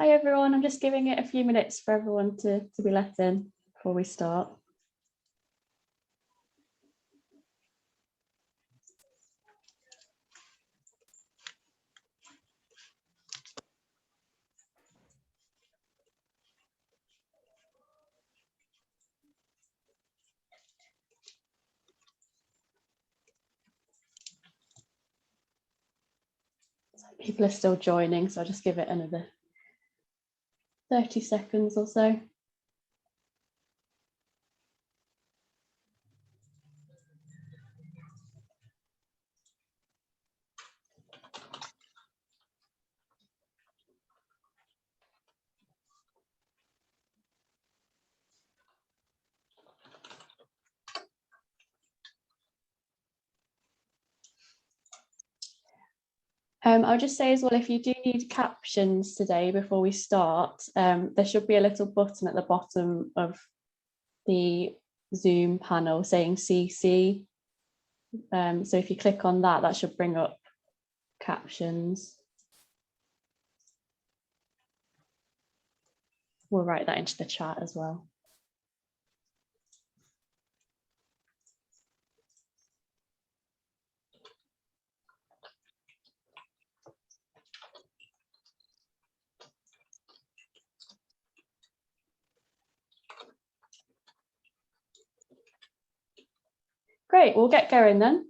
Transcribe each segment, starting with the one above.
Hi everyone, I'm just giving it a few minutes for everyone to be let in before we start. People are still joining, so I'll just give it another 30 seconds or so. I'll just say as well, if you do need captions today before we start, there should be a little button at the bottom of the Zoom panel saying CC. So if you click on that, that should bring up captions. We'll write that into the chat as well. Great, we'll get going then.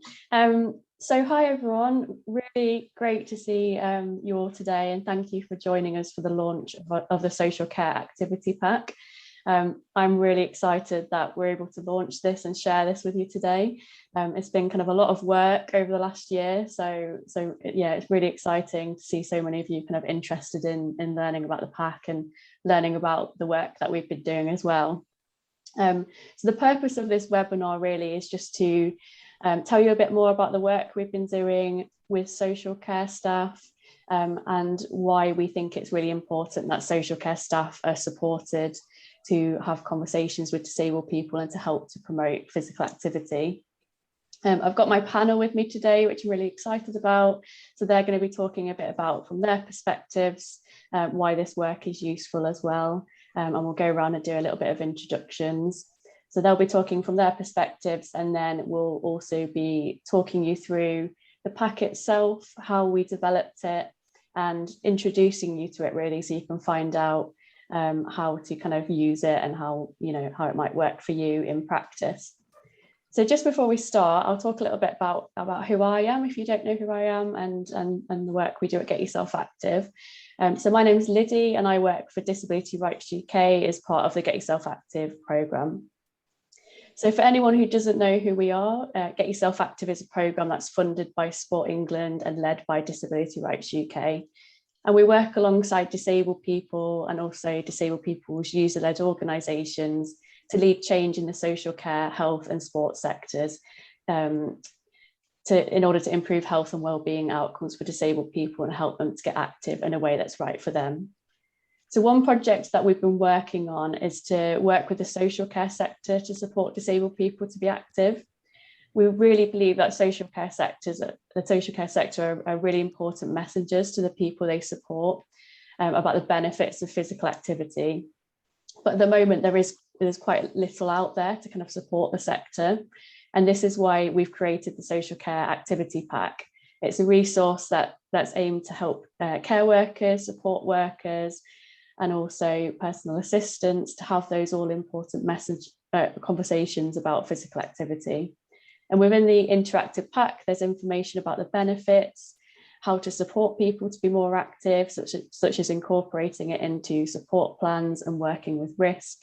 So hi everyone, really great to see you all today, and thank you for joining us for the launch of the Social Care Activity Pack. I'm really excited that we're able to launch this and share this with you today. It's been kind of a lot of work over the last year, so yeah, it's really exciting to see so many of you kind of interested in learning about the pack and learning about the work that we've been doing as well. So the purpose of this webinar really is just to tell you a bit more about the work we've been doing with social care staff, and why we think it's really important that social care staff are supported to have conversations with disabled people and to help to promote physical activity. I've got my panel with me today, which I'm really excited about. So they're going to be talking a bit about, from their perspectives, why this work is useful as well. And we'll go around and do a little bit of introductions. So they'll be talking from their perspectives, and then we'll also be talking you through the pack itself, how we developed it, and introducing you to it really, so you can find out how to kind of use it and how it might work for you in practice. So just before we start, I'll talk a little bit about who I am, if you don't know who I am, and the work we do at Get Yourself Active. So my name is Liddy, and I work for Disability Rights UK as part of the Get Yourself Active programme. So for anyone who doesn't know who we are, Get Yourself Active is a programme that's funded by Sport England and led by Disability Rights UK. And we work alongside disabled people and also disabled people's user-led organisations to lead change in the social care, health and sports sectors, in order to improve health and wellbeing outcomes for disabled people and help them to get active in a way that's right for them. So one project that we've been working on is to work with the social care sector to support disabled people to be active. We really believe that the social care sector are really important messengers to the people they support about the benefits of physical activity. But at the moment, there's quite little out there to kind of support the sector. And this is why we've created the Social Care Activity Pack. It's a resource that's aimed to help care workers, support workers, and also personal assistants to have those all important conversations about physical activity. And within the interactive pack, there's information about the benefits, how to support people to be more active, such as incorporating it into support plans and working with risk,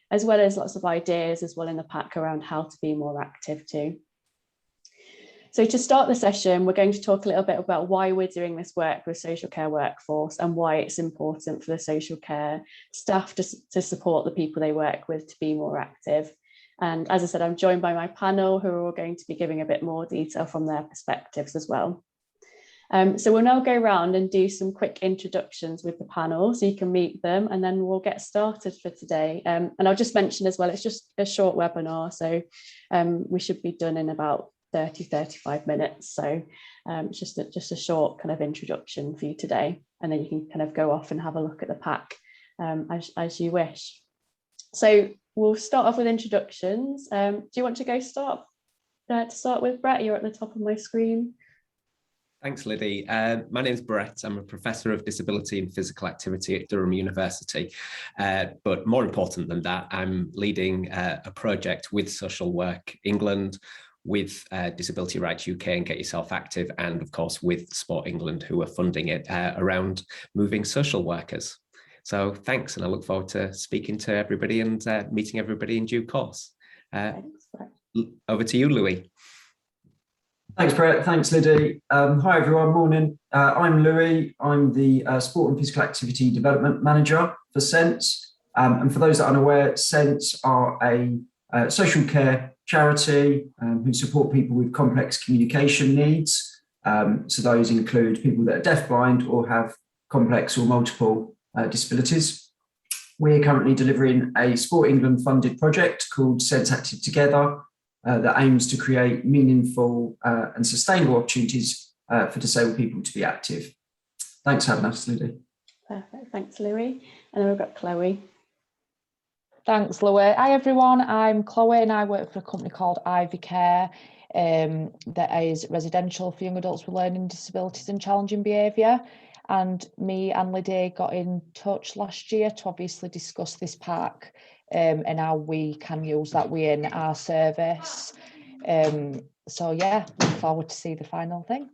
as well as lots of ideas as well in the pack around how to be more active too. So to start the session, we're going to talk a little bit about why we're doing this work with social care workforce and why it's important for the social care staff to support the people they work with to be more active. And as I said, I'm joined by my panel who are all going to be giving a bit more detail from their perspectives as well. So we'll now go around and do some quick introductions with the panel so you can meet them, and then we'll get started for today. And I'll just mention as well, it's just a short webinar, so we should be done in about 35 minutes. So it's just a short kind of introduction for you today, and then you can kind of go off and have a look at the pack as you wish. So we'll start off with introductions. Do you want to go start with, Brett? You're at the top of my screen. Thanks, Liddy. My name is Brett. I'm a professor of disability and physical activity at Durham University. But more important than that, I'm leading a project with Social Work England, with Disability Rights UK and Get Yourself Active, and of course with Sport England, who are funding it around moving social workers. So thanks, and I look forward to speaking to everybody and meeting everybody in due course. Thanks, Brett. Over to you, Louis. Thanks, Brett. Thanks, Liddy. Hi, everyone. Morning. I'm Louis. I'm the Sport and Physical Activity Development Manager for Sense. And for those that are unaware, Sense are a social care charity who support people with complex communication needs. So those include people that are deafblind or have complex or multiple disabilities. We're currently delivering a Sport England funded project called Sense Active Together, that aims to create meaningful and sustainable opportunities for disabled people to be active. Thanks for having us, Liddy. Perfect, thanks, Louis. And then we've got Chloe. Thanks, Louis. Hi, everyone. I'm Chloe, and I work for a company called Ivy Care that is residential for young adults with learning disabilities and challenging behaviour. And me and Liddy got in touch last year to obviously discuss this pack and how we can use that within our service. So yeah, look forward to see the final thing.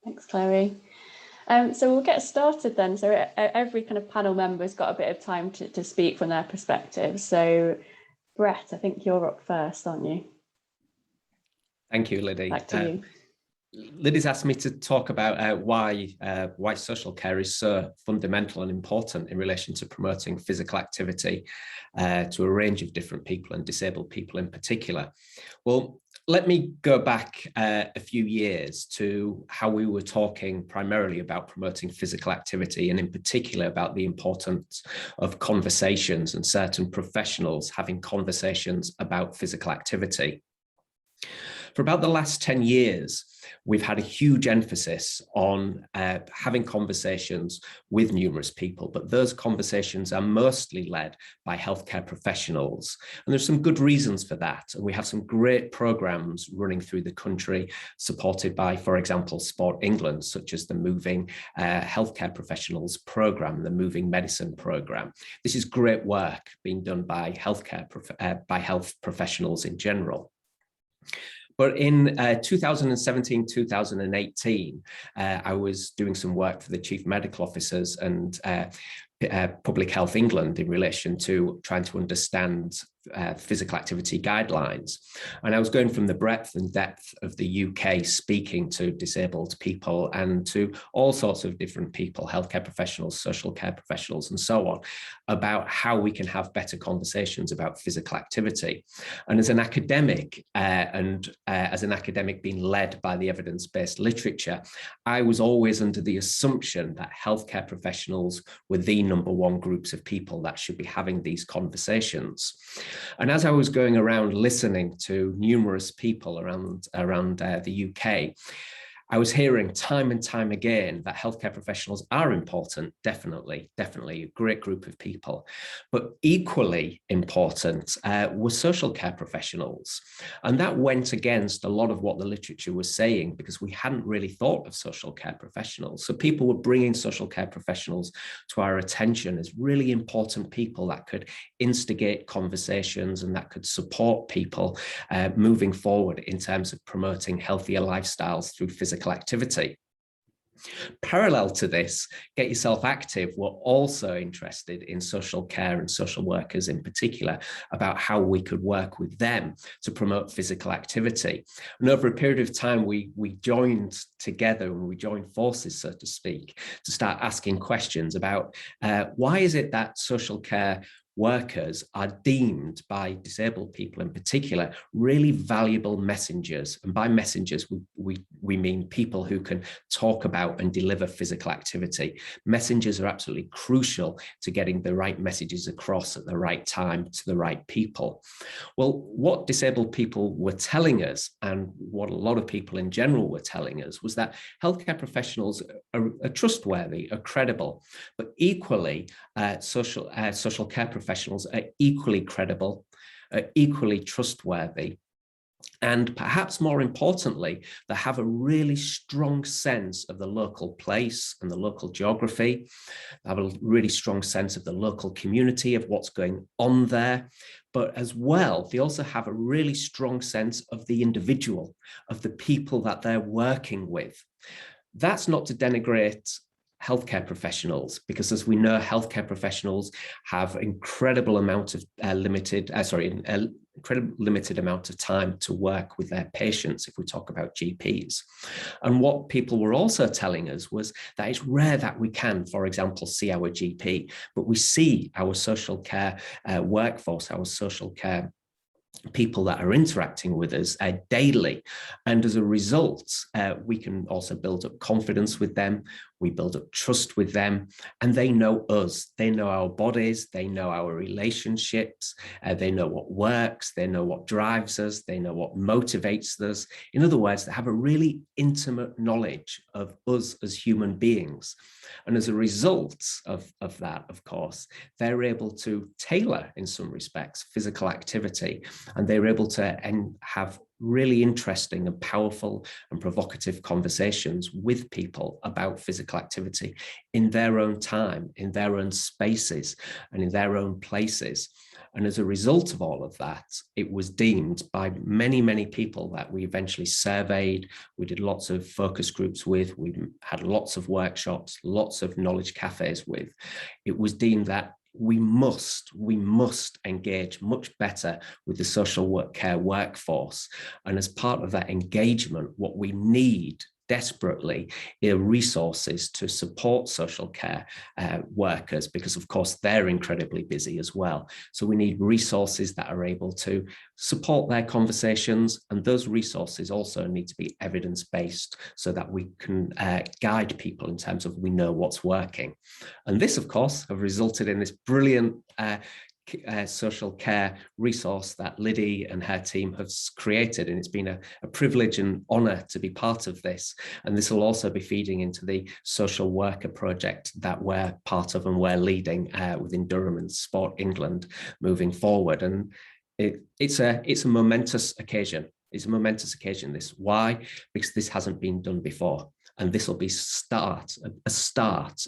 Thanks, Chloe. So we'll get started then. So every kind of panel member's got a bit of time to speak from their perspective. So Brett, I think you're up first, aren't you? Thank you, Liddy. Back to you. Liddy's asked me to talk about why social care is so fundamental and important in relation to promoting physical activity to a range of different people, and disabled people in particular. Well, let me go back a few years to how we were talking primarily about promoting physical activity, and in particular about the importance of conversations and certain professionals having conversations about physical activity. For about the last 10 years, we've had a huge emphasis on having conversations with numerous people, but those conversations are mostly led by healthcare professionals. And there's some good reasons for that. And we have some great programs running through the country, supported by, for example, Sport England, such as the Moving Healthcare Professionals Programme, the Moving Medicine Programme. This is great work being done by by health professionals in general. But in 2017, 2018, I was doing some work for the Chief Medical Officers and Public Health England in relation to trying to understand physical activity guidelines. And I was going from the breadth and depth of the UK, speaking to disabled people and to all sorts of different people, healthcare professionals, social care professionals, and so on, about how we can have better conversations about physical activity. And as an academic, as an academic being led by the evidence-based literature, I was always under the assumption that healthcare professionals were the number one groups of people that should be having these conversations. And as I was going around listening to numerous people around the UK, I was hearing time and time again that healthcare professionals are important, definitely a great group of people. But equally important were social care professionals. And that went against a lot of what the literature was saying, because we hadn't really thought of social care professionals. So people were bringing social care professionals to our attention as really important people that could instigate conversations and that could support people moving forward in terms of promoting healthier lifestyles through physical activity. Parallel to this, Get Yourself Active were also interested in social care and social workers in particular, about how we could work with them to promote physical activity. And over a period of time, we joined together and we joined forces, so to speak, to start asking questions about why is it that social care workers are deemed by disabled people in particular really valuable messengers. And by messengers, we mean people who can talk about and deliver physical activity. Messengers are absolutely crucial to getting the right messages across at the right time to the right people. Well, what disabled people were telling us, and what a lot of people in general were telling us, was that healthcare professionals are trustworthy, are credible, but equally social care professionals are equally credible, are equally trustworthy. And perhaps more importantly, they have a really strong sense of the local place and the local geography. They have a really strong sense of the local community, of what's going on there. But as well, they also have a really strong sense of the individual, of the people that they're working with. That's not to denigrate healthcare professionals, because as we know, healthcare professionals have incredible amount of limited amount of time to work with their patients, if we talk about GPs. And what people were also telling us was that it's rare that we can, for example, see our GP, but we see our social care workforce, our social care people that are interacting with us daily. And as a result, we can also build up confidence with them. We build up trust with them, and they know us. They know our bodies. They know our relationships. They know what works. They know what drives us. They know what motivates us. In other words, they have a really intimate knowledge of us as human beings. And as a result of that, of course, they're able to tailor, in some respects, physical activity, and they're able to have really interesting and powerful and provocative conversations with people about physical activity in their own time, in their own spaces, and in their own places. And as a result of all of that, it was deemed by many, many people that we eventually surveyed, we did lots of focus groups with, we had lots of workshops, lots of knowledge cafes with. It was deemed that we must engage much better with the social care workforce. And as part of that engagement, what we need desperately are resources to support social care workers, because of course they're incredibly busy as well. So we need resources that are able to support their conversations, and those resources also need to be evidence-based so that we can guide people in terms of we know what's working. And this, of course, have resulted in this brilliant social care resource that Liddy and her team have created, and it's been a privilege and honour to be part of this. And this will also be feeding into the social worker project that we're part of and we're leading within Durham and Sport England moving forward. And it's a momentous occasion. It's a momentous occasion, this. Why? Because this hasn't been done before. And this will be a start,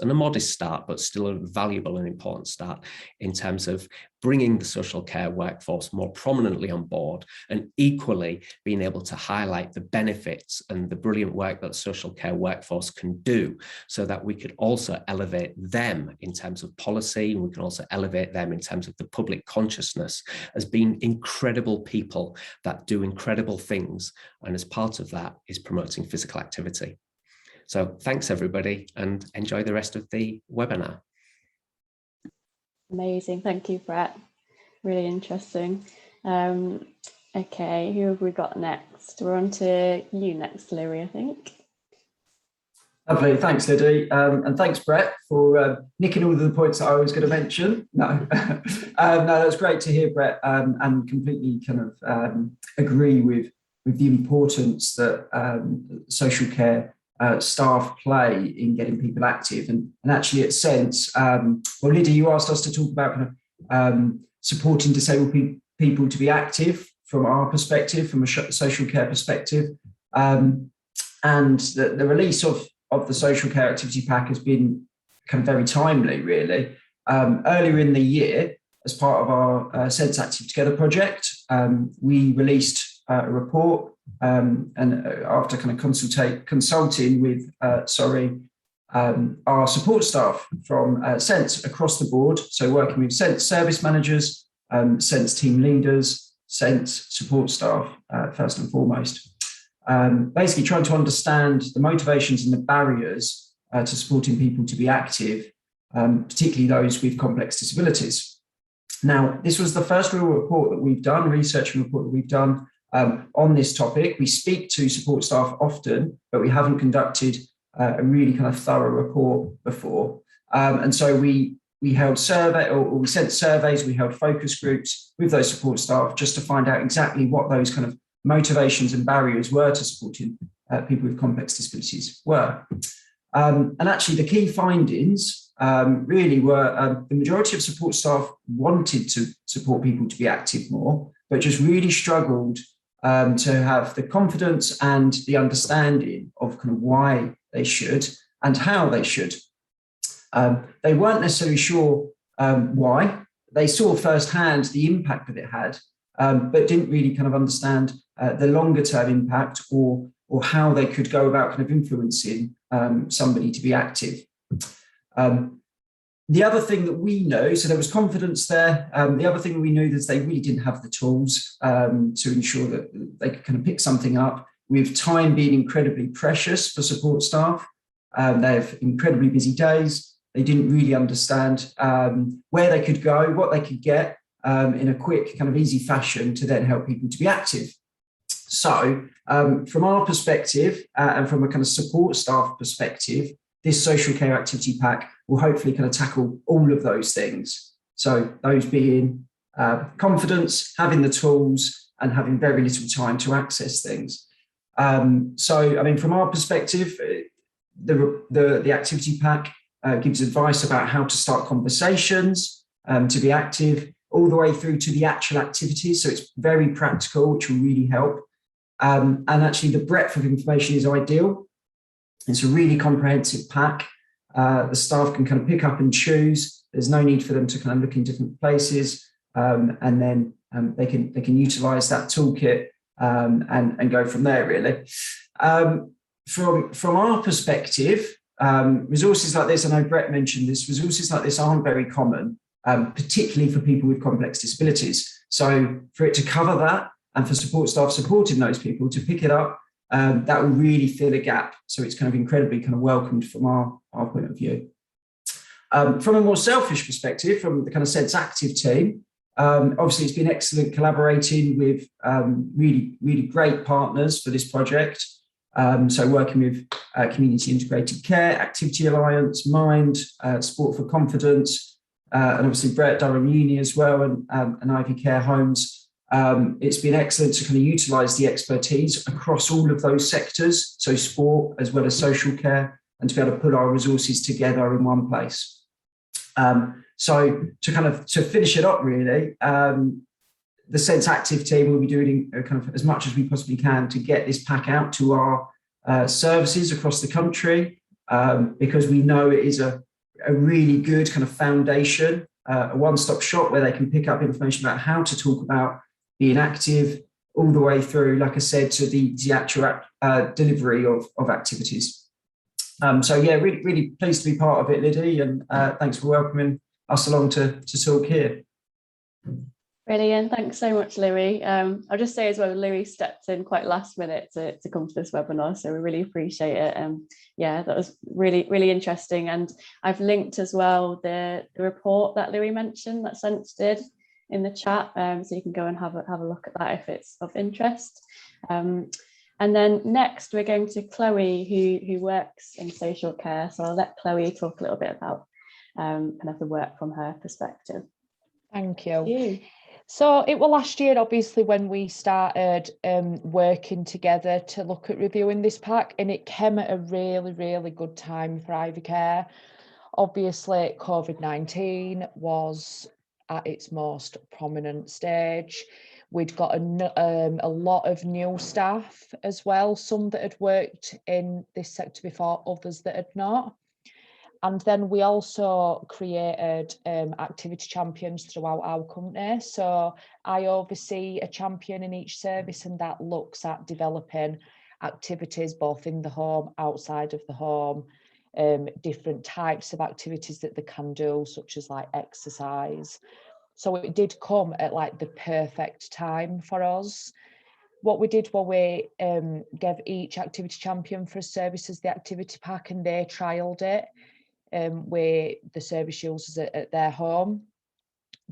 and a modest start, but still a valuable and important start in terms of bringing the social care workforce more prominently on board, and equally being able to highlight the benefits and the brilliant work that the social care workforce can do, so that we could also elevate them in terms of policy, and we can also elevate them in terms of the public consciousness as being incredible people that do incredible things. And as part of that is promoting physical activity. So thanks, everybody, and enjoy the rest of the webinar. Amazing. Thank you, Brett. Really interesting. Okay, who have we got next? We're on to you next, Louis, I think. Lovely. Thanks, Liddy. And thanks, Brett, for nicking all of the points that I was going to mention. No, no, that's great to hear, Brett, and completely kind of agree with the importance that social care staff play in getting people active. And actually at Sense, well, Liddy, you asked us to talk about kind of supporting disabled people to be active from our perspective, from a social care perspective. And the release of the social care activity pack has been kind of very timely, really. Earlier in the year, as part of our Sense Active Together project, we released a report, and after kind of consulting with our support staff from Sense across the board, so working with Sense service managers, Sense team leaders, Sense support staff, first and foremost. Basically trying to understand the motivations and the barriers to supporting people to be active, particularly those with complex disabilities. Now, this was the first real report that we've done, research report that we've done on this topic. We speak to support staff often, but we haven't conducted a really kind of thorough report before. And so we held we sent surveys, we held focus groups with those support staff just to find out exactly what those kind of motivations and barriers were to supporting people with complex disabilities were. And actually the key findings really were the majority of support staff wanted to support people to be active more, but just really struggled to have the confidence and the understanding of kind of why they should and how they should. They weren't necessarily sure why. They saw firsthand the impact that it had, but didn't really kind of understand the longer term impact or how they could go about kind of influencing somebody to be active. The other thing that we know, so there was confidence there. The other thing we knew is they really didn't have the tools to ensure that they could kind of pick something up, with time being incredibly precious for support staff. They have incredibly busy days. They didn't really understand where they could go, what they could get in a quick, kind of easy fashion to then help people to be active. So from our perspective and from a kind of support staff perspective, this social care activity pack will hopefully kind of tackle all of those things. So those being confidence, having the tools, and having very little time to access things. So, I mean, from our perspective, the activity pack gives advice about how to start conversations, to be active, all the way through to the actual activities. So it's very practical, which will really help. And actually the breadth of information is ideal. It's a really comprehensive pack. The staff can kind of pick up and choose. There's no need for them to kind of look in different places. And then they can utilize that toolkit and go from there, really. From our perspective, resources like this, I know Brett mentioned this, resources like this aren't very common, particularly for people with complex disabilities. So for it to cover that and for support staff supporting those people to pick it up, that will really fill a gap. So it's kind of incredibly kind of welcomed from our point of view. From a more selfish perspective, from the kind of Sense Active team, obviously it's been excellent collaborating with really, really great partners for this project. So working with Community Integrated Care, Activity Alliance, Mind, Sport for Confidence, and obviously Brett, Durham Uni as well, and Ivy Care Homes. It's been excellent to kind of utilise the expertise across all of those sectors, so sport as well as social care, and to be able to put our resources together in one place. So to finish it up, really, the Sense Active team will be doing kind of as much as we possibly can to get this pack out to our services across the country, because we know it is a really good kind of foundation, a one-stop shop where they can pick up information about how to talk about being active, all the way through, like I said, to the actual delivery of activities. So yeah, really, really pleased to be part of it, Liddy, and thanks for welcoming us along to talk here. Brilliant, thanks so much, Louis. I'll just say as well, Louis stepped in quite last minute to come to this webinar, so we really appreciate it. Yeah, that was really, really interesting. And I've linked as well the report that Louis mentioned that Sense did in the chat, so you can go and have a look at that if it's of interest. And then next we're going to Chloe, who works in social care. So I'll let Chloe talk a little bit about kind of the work from her perspective. Thank you. So it was last year, obviously, when we started working together to look at reviewing this pack, and it came at a really, really good time for Ivy Care. Obviously, COVID-19 was at its most prominent stage. We'd got a lot of new staff as well, some that had worked in this sector before, others that had not. And then we also created activity champions throughout our company. So I oversee a champion in each service, and that looks at developing activities both in the home, outside of the home, different types of activities that they can do, such as like exercise. So it did come at like the perfect time for us. What we did was we gave each activity champion for a services the activity pack, and they trialled it with the service users at their home.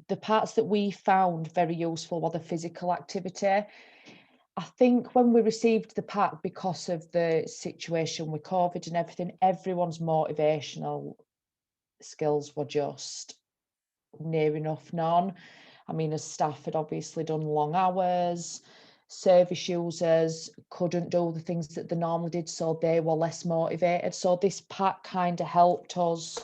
The parts that we found very useful were the physical activity. I think when we received the pack, because of the situation with COVID and everything, everyone's motivational skills were just near enough none. I mean, as staff had obviously done long hours, service users couldn't do the things that they normally did, so they were less motivated. So this pack kind of helped us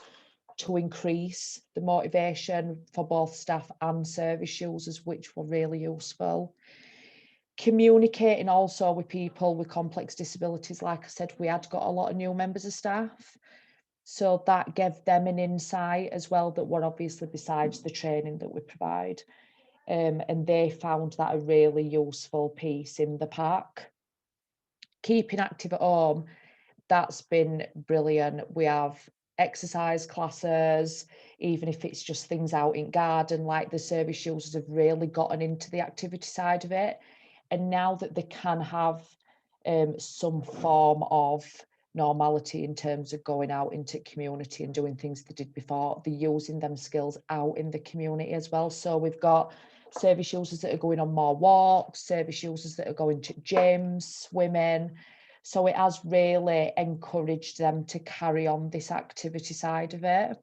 to increase the motivation for both staff and service users, which were really useful. Communicating also with people with complex disabilities, like I said, we had got a lot of new members of staff, so that gave them an insight as well that were obviously besides the training that we provide, and they found that a really useful piece in the pack. Keeping active at home, that's been brilliant. We have exercise classes, even if it's just things out in garden, like the service users have really gotten into the activity side of it. And now that they can have some form of normality in terms of going out into community and doing things they did before, they're using them skills out in the community as well. So we've got service users that are going on more walks, service users that are going to gyms, swimming. So it has really encouraged them to carry on this activity side of it.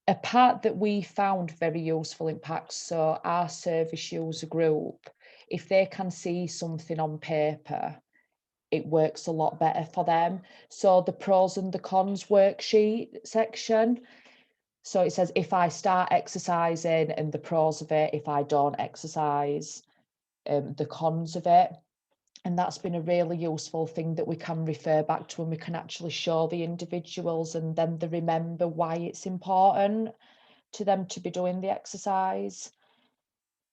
A part that we found very useful in packs, so our service user group, if they can see something on paper, it works a lot better for them. So the pros and the cons worksheet section. So it says, if I start exercising, and the pros of it, if I don't exercise, the cons of it. And that's been a really useful thing that we can refer back to, and we can actually show the individuals, and then they remember why it's important to them to be doing the exercise.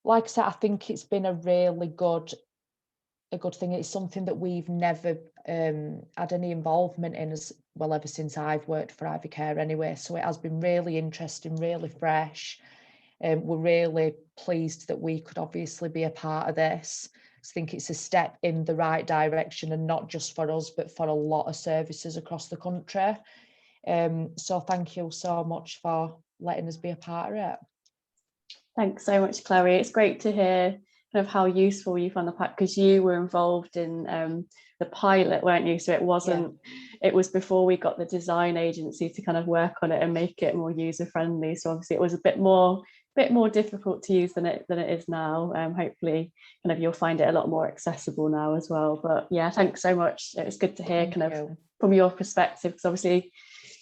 Like I said, I think it's been a really good thing. It's something that we've never had any involvement in as well ever since I've worked for Ivy Care anyway. So it has been really interesting, really fresh. We're really pleased that we could obviously be a part of this. I think it's a step in the right direction, and not just for us, but for a lot of services across the country. So thank you so much for letting us be a part of it. Thanks so much, Chloe. It's great to hear kind of how useful you found the pack, because you were involved in the pilot, weren't you? So it wasn't, it was before we got the design agency to kind of work on it and make it more user friendly. So obviously it was a bit more difficult to use than it is now. Hopefully kind of you'll find it a lot more accessible now as well. But yeah, thanks so much. It's good to hear of from your perspective, because obviously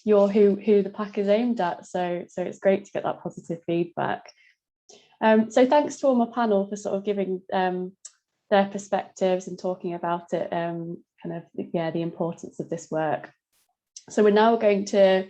you're who the pack is aimed at. So it's great to get that positive feedback. So thanks to all my panel for sort of giving their perspectives and talking about it, the importance of this work. So we're now going to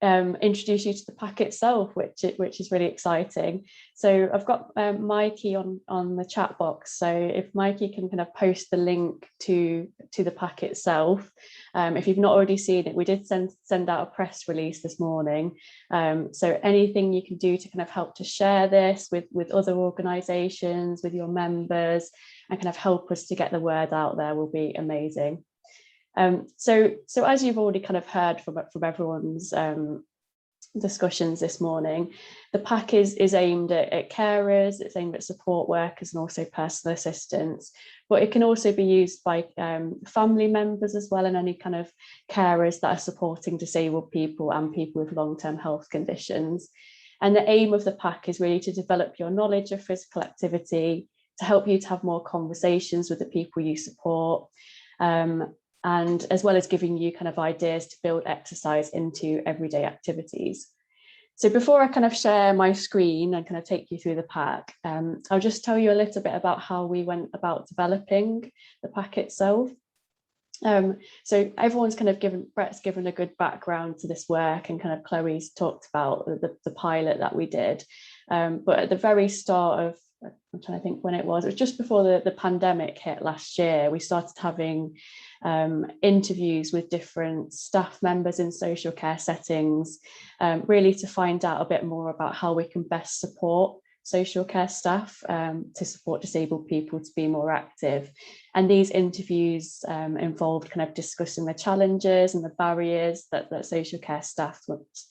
introduce you to the pack itself, which is really exciting. So I've got Mikey on the chat box. So if Mikey can kind of post the link to the pack itself. If you've not already seen it, we did send out a press release this morning. So anything you can do to kind of help to share this with other organisations, with your members, and kind of help us to get the word out there will be amazing. So as you've already kind of heard from everyone's discussions this morning, the pack is aimed at carers, it's aimed at support workers and also personal assistants, but it can also be used by family members as well, and any kind of carers that are supporting disabled people and people with long-term health conditions. And the aim of the pack is really to develop your knowledge of physical activity, to help you to have more conversations with the people you support, and as well as giving you kind of ideas to build exercise into everyday activities. So before I kind of share my screen and kind of take you through the pack, I'll just tell you a little bit about how we went about developing the pack itself. So everyone's kind of Brett's given a good background to this work, and kind of Chloe's talked about the pilot that we did. But at the very start of, I'm trying to think when it was just before the pandemic hit last year, we started having interviews with different staff members in social care settings, really to find out a bit more about how we can best support social care staff to support disabled people to be more active. And these interviews involved kind of discussing the challenges and the barriers that social care staff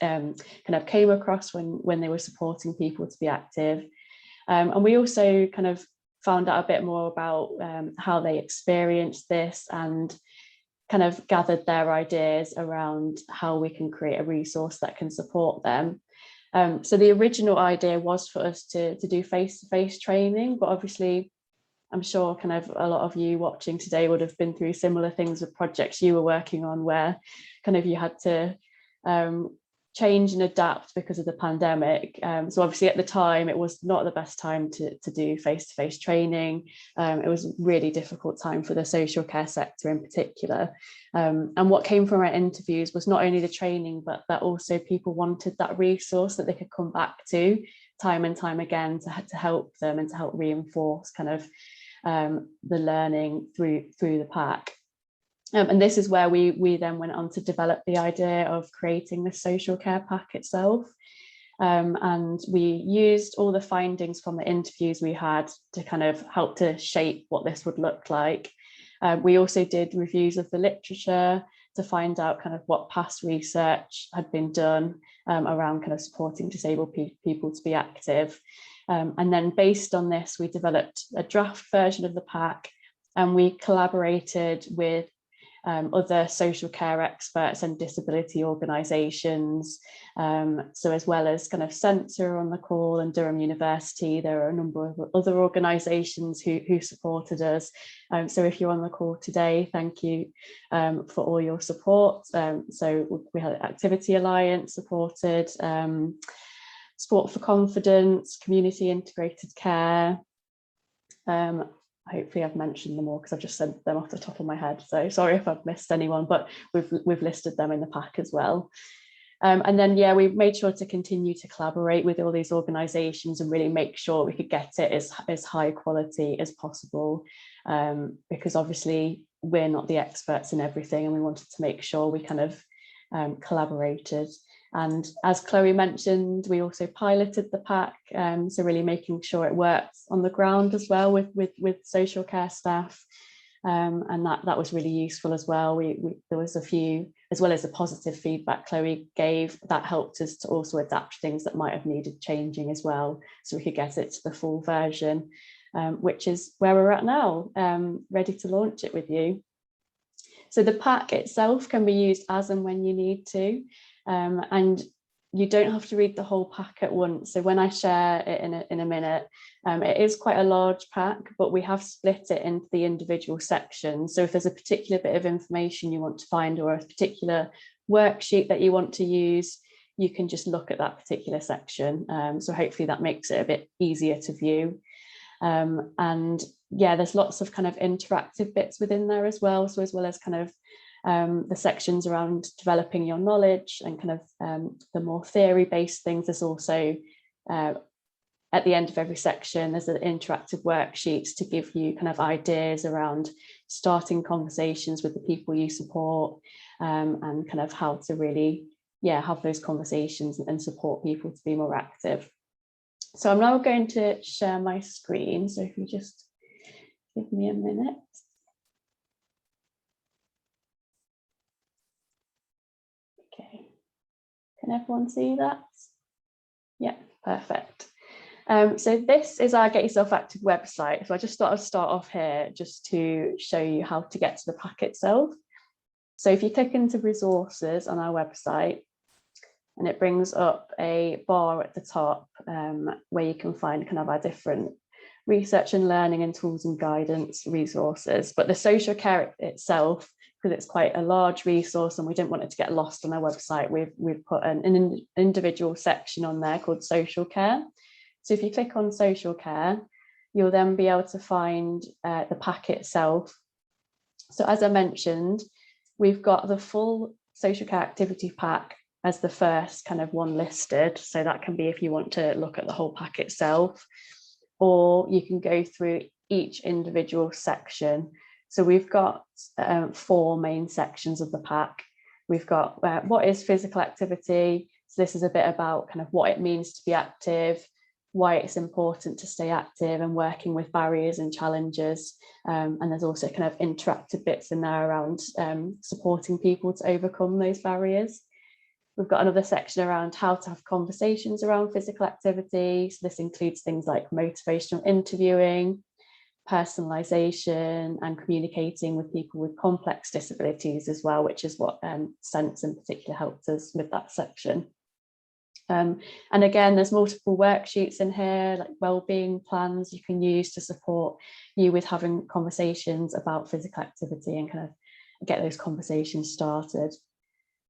kind of came across when they were supporting people to be active. And we also kind of found out a bit more about how they experienced this and kind of gathered their ideas around how we can create a resource that can support them. So the original idea was for us to do face-to-face training, but obviously I'm sure kind of a lot of you watching today would have been through similar things with projects you were working on where kind of you had to change and adapt because of the pandemic. So obviously at the time it was not the best time to do face-to-face training. It was a really difficult time for the social care sector in particular. And what came from our interviews was not only the training, but that also people wanted that resource that they could come back to time and time again to help them and to help reinforce kind of the learning through the pack. And this is where we then went on to develop the idea of creating the social care pack itself. And we used all the findings from the interviews we had to kind of help to shape what this would look like. We also did reviews of the literature to find out kind of what past research had been done around kind of supporting disabled people to be active. And then based on this, we developed a draft version of the pack, and we collaborated with other social care experts and disability organisations. So as well as kind of Centre on the call and Durham University, there are a number of other organisations who supported us. So if you're on the call today, thank you for all your support. So we had Activity Alliance supported, Sport for Confidence, Community Integrated Care. Hopefully I've mentioned them all because I've just said them off the top of my head. So sorry if I've missed anyone, but we've listed them in the pack as well. And then, yeah, we've made sure to continue to collaborate with all these organisations and really make sure we could get it as high quality as possible, because obviously we're not the experts in everything, and we wanted to make sure we kind of collaborated. And as Chloe mentioned, we also piloted the pack, so really making sure it works on the ground as well with social care staff, and that was really useful as well. There was a few, as well as the positive feedback Chloe gave, that helped us to also adapt things that might have needed changing as well, so we could get it to the full version, which is where we're at now, ready to launch it with you. So the pack itself can be used as and when you need to. And you don't have to read the whole pack at once. So when I share it in a minute, it is quite a large pack, but we have split it into the individual sections. So if there's a particular bit of information you want to find or a particular worksheet that you want to use, you can just look at that particular section. So hopefully that makes it a bit easier to view. And yeah, there's lots of kind of interactive bits within there as well. So as well as kind of the sections around developing your knowledge and kind of the more theory-based things, there's also at the end of every section there's an interactive worksheets to give you kind of ideas around starting conversations with the people you support, and kind of how to really have those conversations and support people to be more active. So I'm now going to share my screen, so if you just give me a minute. Okay, can everyone see that? Yeah, perfect. So this is our Get Yourself Active website. So I just thought I'd start off here just to show you how to get to the pack itself. So if you click into resources on our website, and it brings up a bar at the top where you can find kind of our different research and learning and tools and guidance resources. But the social care itself, because it's quite a large resource and we didn't want it to get lost on our website, we've put an individual section on there called social care. So if you click on social care, you'll then be able to find the pack itself. So as I mentioned, we've got the full social care activity pack as the first kind of one listed. So that can be if you want to look at the whole pack itself, or you can go through each individual section. So we've got 4 main sections of the pack. We've got what is physical activity. So this is a bit about kind of what it means to be active, why it's important to stay active and working with barriers and challenges. And there's also kind of interactive bits in there around supporting people to overcome those barriers. We've got another section around how to have conversations around physical activity. So this includes things like motivational interviewing, personalisation, and communicating with people with complex disabilities as well, which is what Sense in particular helped us with that section. And again, there's multiple worksheets in here, like wellbeing plans you can use to support you with having conversations about physical activity and kind of get those conversations started.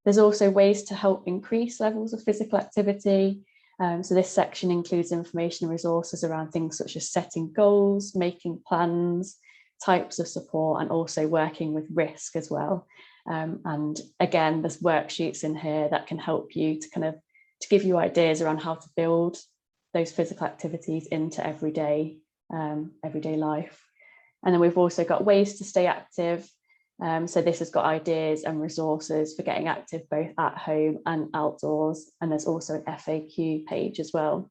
There's also ways to help increase levels of physical activity. So this section includes information and resources around things such as setting goals, making plans, types of support, and also working with risk as well. And again, there's worksheets in here that can help you to give you ideas around how to build those physical activities into everyday life. And then we've also got ways to stay active. So this has got ideas and resources for getting active both at home and outdoors. And there's also an FAQ page as well.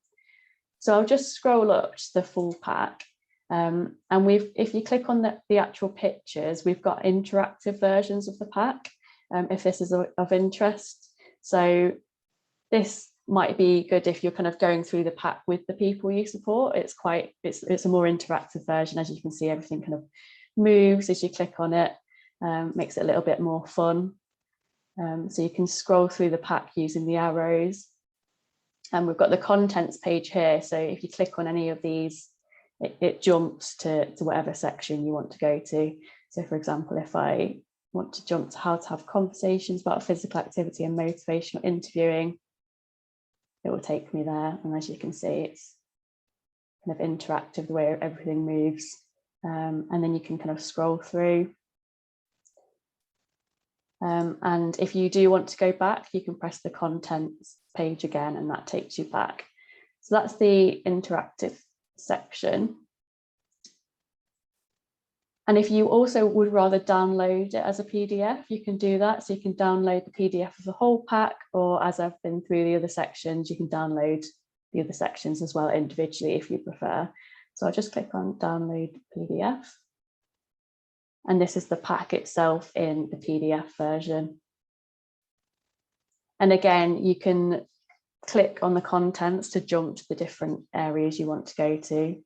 So I'll just scroll up to the full pack. And if you click on the actual pictures, we've got interactive versions of the pack, if this is of interest. So this might be good if you're kind of going through the pack with the people you support. It's a more interactive version. As you can see, everything kind of moves as you click on it. Makes it a little bit more fun. So you can scroll through the pack using the arrows. And we've got the contents page here. So if you click on any of these, it jumps to whatever section you want to go to. So for example, if I want to jump to how to have conversations about physical activity and motivational interviewing, it will take me there. And as you can see, it's kind of interactive, the way everything moves. And then you can kind of scroll through. And if you do want to go back, you can press the contents page again, and that takes you back. So that's the interactive section. And if you also would rather download it as a PDF, you can do that. So you can download the PDF of the whole pack, or as I've been through the other sections, you can download the other sections as well individually if you prefer. So I'll just click on download PDF. And this is the pack itself in the PDF version. And again, you can click on the contents to jump to the different areas you want to go to.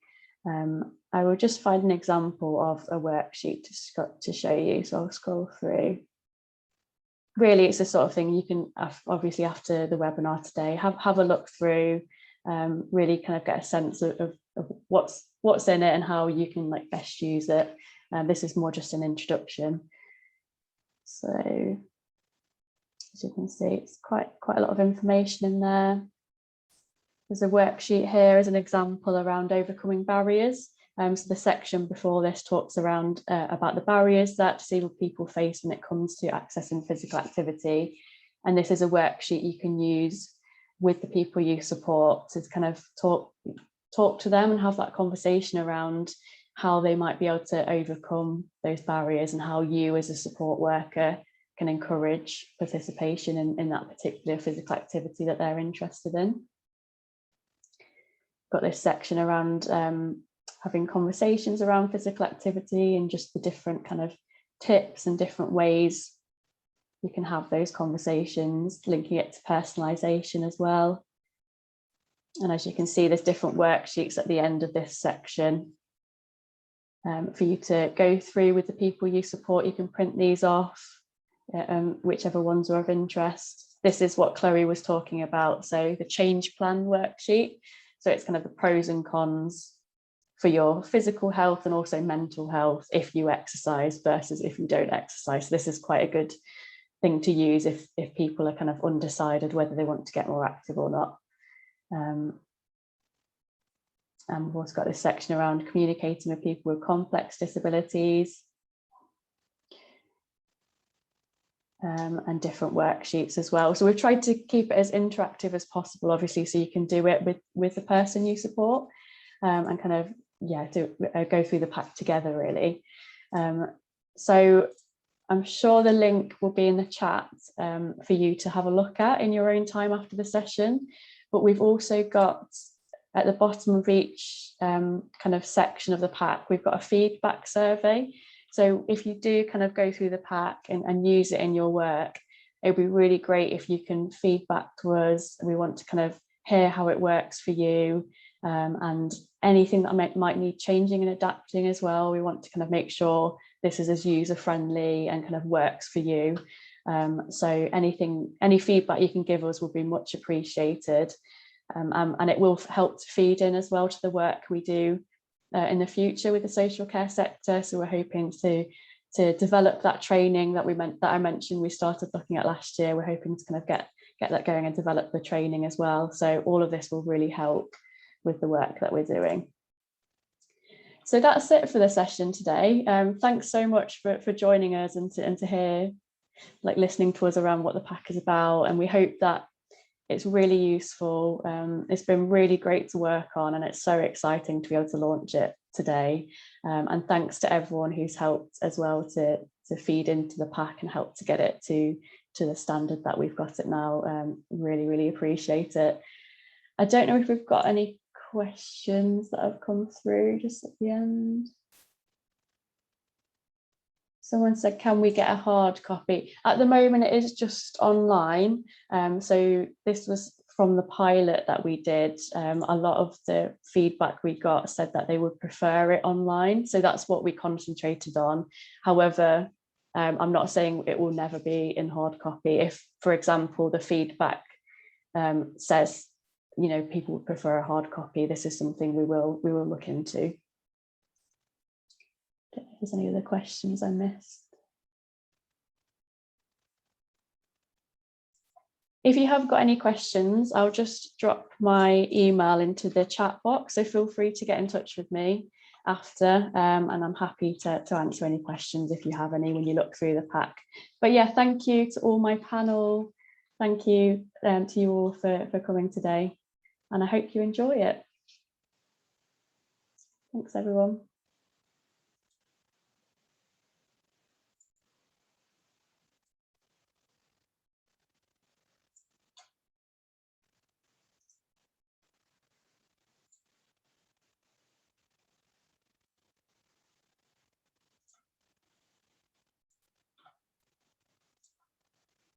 I will just find an example of a worksheet to show you. So I'll scroll through. Really, it's the sort of thing you can, obviously after the webinar today, have a look through, really kind of get a sense of what's in it and how you can best use it. This is more just an introduction. So as you can see, it's quite a lot of information in there. There's a worksheet here as an example around overcoming barriers. So the section before this talks around about the barriers that disabled people face when it comes to accessing physical activity. And this is a worksheet you can use with the people you support to kind of talk to them and have that conversation around how they might be able to overcome those barriers and how you as a support worker can encourage participation in that particular physical activity that they're interested in. Got this section around having conversations around physical activity and just the different kind of tips and different ways you can have those conversations, linking it to personalisation as well. And as you can see, there's different worksheets at the end of this section for you to go through with the people you support. You can print these off, whichever ones are of interest. This is what Chloe was talking about. So the change plan worksheet. So it's kind of the pros and cons for your physical health and also mental health if you exercise versus if you don't exercise. So this is quite a good thing to use if people are kind of undecided whether they want to get more active or not. And we've also got this section around communicating with people with complex disabilities, and different worksheets as well. So we've tried to keep it as interactive as possible, obviously, so you can do it with the person you support, and kind of, to go through the pack together, really. So I'm sure the link will be in the chat for you to have a look at in your own time after the session. But we've also got at the bottom of each kind of section of the pack, we've got a feedback survey. So if you do kind of go through the pack and use it in your work, it'd be really great if you can feedback to us. We want to kind of hear how it works for you, and anything that might need changing and adapting as well. We want to kind of make sure this is as user friendly and kind of works for you. So any feedback you can give us will be much appreciated, and it will help to feed in as well to the work we do in the future with the social care sector. So we're hoping to develop that training that I mentioned we started looking at last year. We're hoping to kind of get that going and develop the training as well. So all of this will really help with the work that we're doing. So that's it for the session today. Thanks so much for joining us and to hear, like, listening to us around what the pack is about. And we hope that it's really useful. It's been really great to work on, and it's so exciting to be able to launch it today. And thanks to everyone who's helped as well to feed into the pack and help to get it to the standard that we've got it now. Really, really appreciate it. I don't know if we've got any questions that have come through just at the end. Someone said, can we get a hard copy? At the moment, it is just online. So this was from the pilot that we did. A lot of the feedback we got said that they would prefer it online. So that's what we concentrated on. However, I'm not saying it will never be in hard copy. If, for example, the feedback says, you know, people would prefer a hard copy, this is something we will look into. Don't know if there's any other questions I missed. If you have got any questions, I'll just drop my email into the chat box, so feel free to get in touch with me after, and I'm happy to answer any questions if you have any when you look through the pack. But yeah, thank you to all my panel. Thank you to you all for coming today, and I hope you enjoy it. Thanks, everyone.